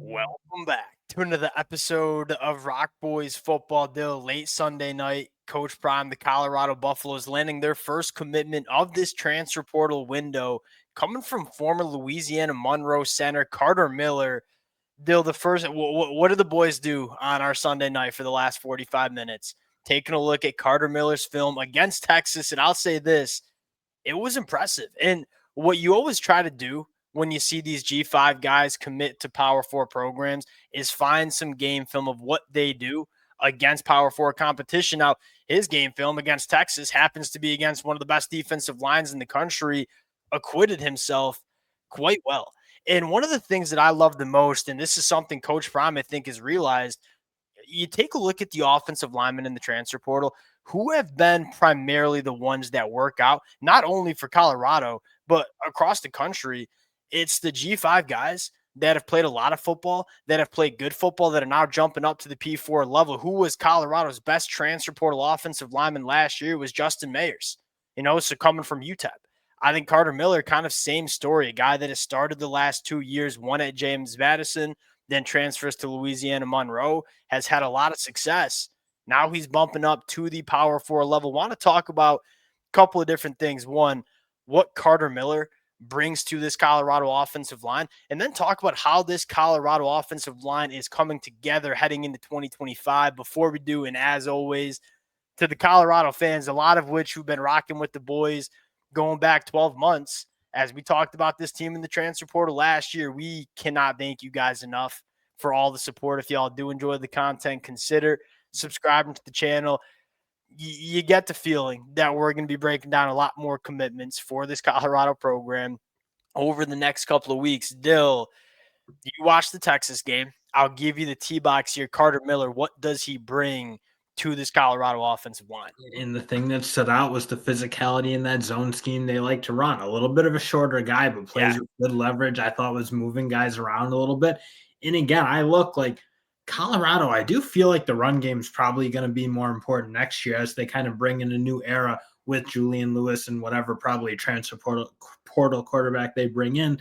Welcome back to another episode of Rock Boys Football Deal. Late Sunday night, Coach Prime, the Colorado Buffaloes, landing their first commitment of this transfer portal window, coming from former Louisiana Monroe center Carter Miller. Dill, the first, what did the boys do on our Sunday night for the last 45 minutes? Taking a look at Carter Miller's film against Texas, and I'll say this, it was impressive. And what you always try to do when you see these G5 guys commit to Power 4 programs is find some game film of what they do against Power 4 competition. Now, his game film against Texas happens to be against one of the best defensive lines in the country, acquitted himself quite well. And one of the things that I love the most, and this is something Coach Prime, I think, has realized, you take a look at the offensive linemen in the transfer portal who have been primarily the ones that work out, not only for Colorado, but across the country. It's the G5 guys that have played a lot of football, that have played good football, that are now jumping up to the P4 level. Who was Colorado's best transfer portal offensive lineman last year was Justin Mayers, so coming from UTEP. I think Carter Miller, kind of same story, a guy that has started the last 2 years, one at James Madison, then transfers to Louisiana Monroe, has had a lot of success. Now he's bumping up to the Power 4 level. Want to talk about a couple of different things. One, what Carter Miller brings to this Colorado offensive line, and then talk about how this Colorado offensive line is coming together heading into 2025. Before we do, and as always, to the Colorado fans, a lot of which who've been rocking with the boys going back 12 months, as we talked about this team in the transfer portal last year, we cannot thank you guys enough for all the support. If y'all do enjoy the content, consider subscribing to the channel. You get the feeling that we're going to be breaking down a lot more commitments for this Colorado program over the next couple of weeks. Dill, you watch the Texas game. I'll give you the T-box here. Carter Miller, what does he bring to this Colorado offensive line? And the thing that stood out was the physicality in that zone scheme they like to run. A little bit of a shorter guy, but plays with good leverage. I thought was moving guys around a little bit. And again, I look like Colorado. I do feel like the run game is probably going to be more important next year as they kind of bring in a new era with Julian Lewis and whatever probably transfer portal quarterback they bring in,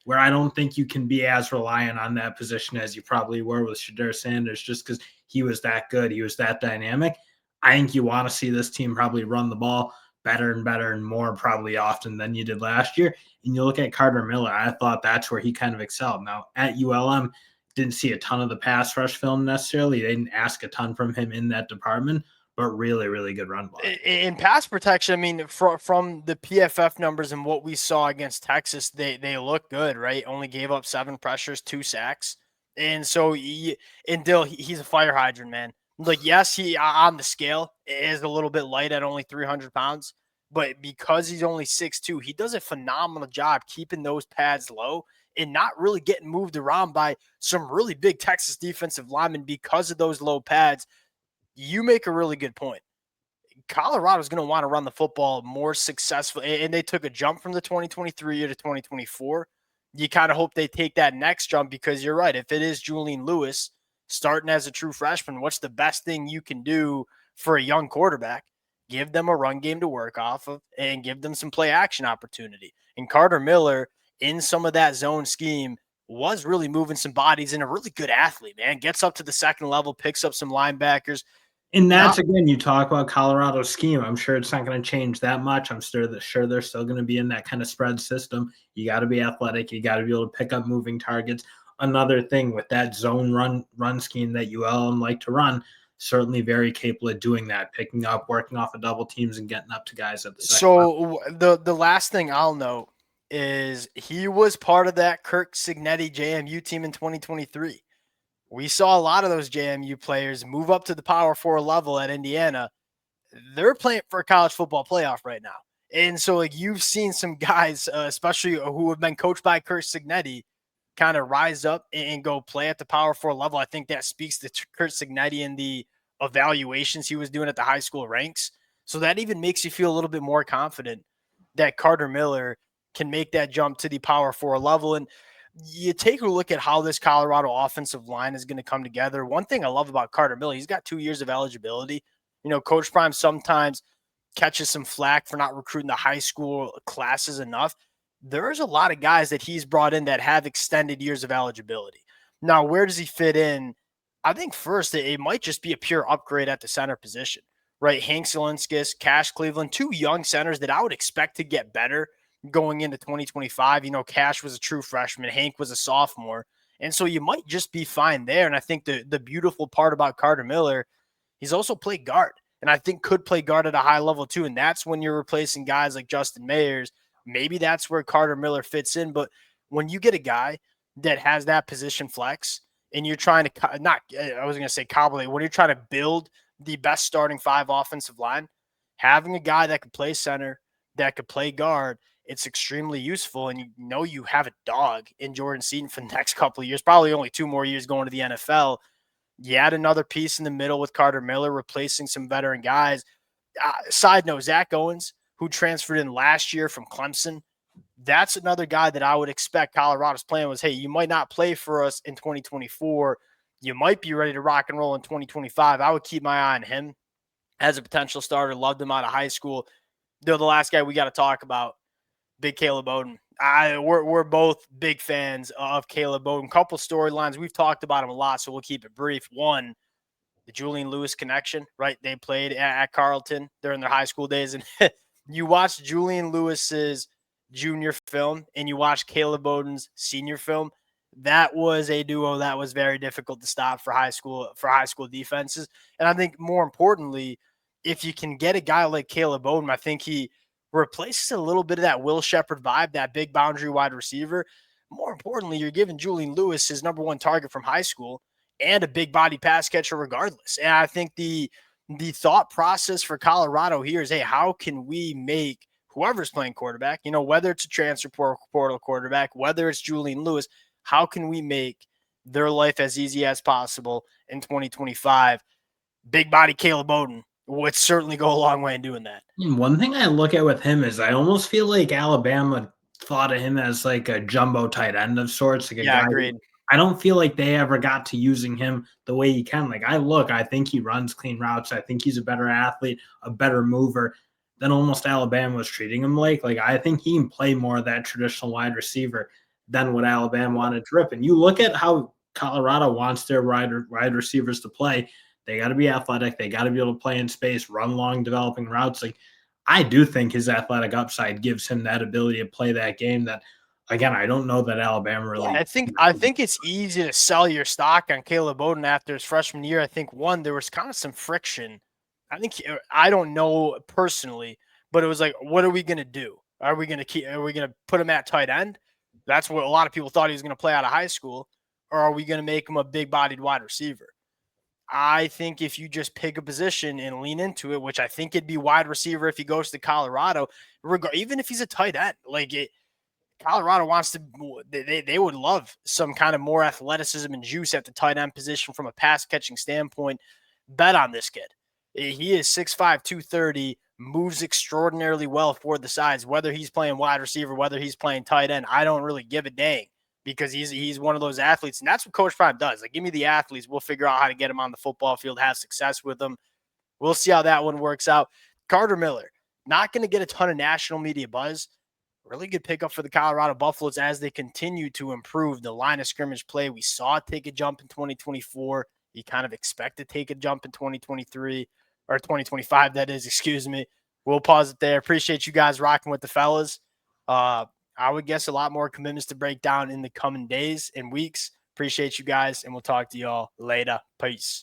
where I don't think you can be as reliant on that position as you probably were with Shedeur Sanders, just because he was that good. He was that dynamic. I think you want to see this team probably run the ball better and more probably often than you did last year. And you look at Carter Miller, I thought that's where he kind of excelled. Now at ULM, didn't see a ton of the pass rush film necessarily. They didn't ask a ton from him in that department, but really, really good run block. In pass protection, I mean, from the PFF numbers and what we saw against Texas, they look good, right? Only gave up 7 pressures, 2 sacks. And so, and Dill, he's a fire hydrant, man. Like, yes, he on the scale is a little bit light at only 300 pounds, but because he's only 6'2", he does a phenomenal job keeping those pads low and not really getting moved around by some really big Texas defensive linemen because of those low pads. You make a really good point. Colorado's going to want to run the football more successfully, and they took a jump from the 2023 year to 2024. You kind of hope they take that next jump because you're right. If it is Julian Lewis starting as a true freshman, what's the best thing you can do for a young quarterback? Give them a run game to work off of and give them some play action opportunity. And Carter Miller, in some of that zone scheme, was really moving some bodies and a really good athlete, man. Gets up to the second level, picks up some linebackers. And that's, again, you talk about Colorado's scheme. I'm sure it's not going to change that much. I'm sure they're still going to be in that kind of spread system. You got to be athletic. You got to be able to pick up moving targets. Another thing with that zone run scheme that ULM like to run, certainly very capable of doing that, picking up, working off of double teams, and getting up to guys at the second level. The last thing I'll note is he was part of that Kirk Cignetti JMU team in 2023. We saw a lot of those JMU players move up to the Power 4 level at Indiana. They're playing for a college football playoff right now. And so, like, you've seen some guys, especially who have been coached by Kurt Cignetti, kind of rise up and go play at the Power 4 level. I think that speaks to Kurt Cignetti and the evaluations he was doing at the high school ranks. So that even makes you feel a little bit more confident that Carter Miller can make that jump to the Power 4 level. And you take a look at how this Colorado offensive line is going to come together. One thing I love about Carter Miller, he's got 2 years of eligibility. Coach Prime sometimes catches some flack for not recruiting the high school classes enough. There's a lot of guys that he's brought in that have extended years of eligibility. Now, where does he fit in? I think first it might just be a pure upgrade at the center position, right? Hank Zielinskis, Cash Cleveland, two young centers that I would expect to get better going into 2025. Cash was a true freshman, Hank was a sophomore. And so you might just be fine there. And I think the beautiful part about Carter Miller, he's also played guard. And I think could play guard at a high level too. And that's when you're replacing guys like Justin Mayers. Maybe that's where Carter Miller fits in. But when you get a guy that has that position flex and you're trying to not, I was going to say cobble it, when you're trying to build the best starting five offensive line, having a guy that could play center, that could play guard, it's extremely useful. And you have a dog in Jordan Seaton for the next couple of years, probably only 2 more years going to the NFL. You add another piece in the middle with Carter Miller, replacing some veteran guys. Side note, Zach Owens, who transferred in last year from Clemson, that's another guy that I would expect Colorado's plan was, hey, you might not play for us in 2024. You might be ready to rock and roll in 2025. I would keep my eye on him as a potential starter. Loved him out of high school. They're the last guy we got to talk about, big Caleb Odom. We're both big fans of Caleb Odom. Couple storylines. We've talked about him a lot, so we'll keep it brief. One, the Julian Lewis connection, right? They played at Carleton during their high school days. And you watch Julian Lewis's junior film and you watch Caleb Odom's senior film. That was a duo that was very difficult to stop for high school defenses. And I think more importantly, if you can get a guy like Caleb Odom, I think he replaces a little bit of that Will Shepherd vibe, that big boundary wide receiver. More importantly, you're giving Julian Lewis his number one target from high school and a big body pass catcher regardless. And I think the thought process for Colorado here is, hey, how can we make whoever's playing quarterback, whether it's a transfer portal quarterback, whether it's Julian Lewis, how can we make their life as easy as possible in 2025? Big body Caleb Odom would certainly go a long way in doing that. One thing I look at with him is I almost feel like Alabama thought of him as like a jumbo tight end of sorts, like a Yeah, guy. agreed. I don't feel like they ever got to using him the way he can. Like I think he runs clean routes. I think he's a better athlete, a better mover than almost Alabama was treating him like. Like I think he can play more of that traditional wide receiver than what Alabama wanted to rip. And you look at how Colorado wants their wide receivers to play. They got to be athletic. They got to be able to play in space, run long, developing routes. Like I do think his athletic upside gives him that ability to play that game. That again, I don't know that Alabama Yeah, really. I think it's easy to sell your stock on Caleb Odom after his freshman year. I think one, there was kind of some friction. I don't know personally, but it was like, what are we gonna do? Are we gonna put him at tight end? That's what a lot of people thought he was gonna play out of high school, or are we gonna make him a big bodied wide receiver? I think if you just pick a position and lean into it, which I think it'd be wide receiver if he goes to Colorado, even if he's a tight end, Colorado wants to, they would love some kind of more athleticism and juice at the tight end position from a pass catching standpoint. Bet on this kid. He is 6'5", 230, moves extraordinarily well for the sides, whether he's playing wide receiver, whether he's playing tight end. I don't really give a dang because he's one of those athletes. And that's what Coach Prime does. Like, give me the athletes. We'll figure out how to get him on the football field, have success with them. We'll see how that one works out. Carter Miller, not going to get a ton of national media buzz. Really good pickup for the Colorado Buffaloes as they continue to improve the line of scrimmage play. We saw it take a jump in 2024. You kind of expect to take a jump in 2023 or 2025, that is, excuse me. We'll pause it there. Appreciate you guys rocking with the fellas. I would guess a lot more commitments to break down in the coming days and weeks. Appreciate you guys, and we'll talk to y'all later. Peace.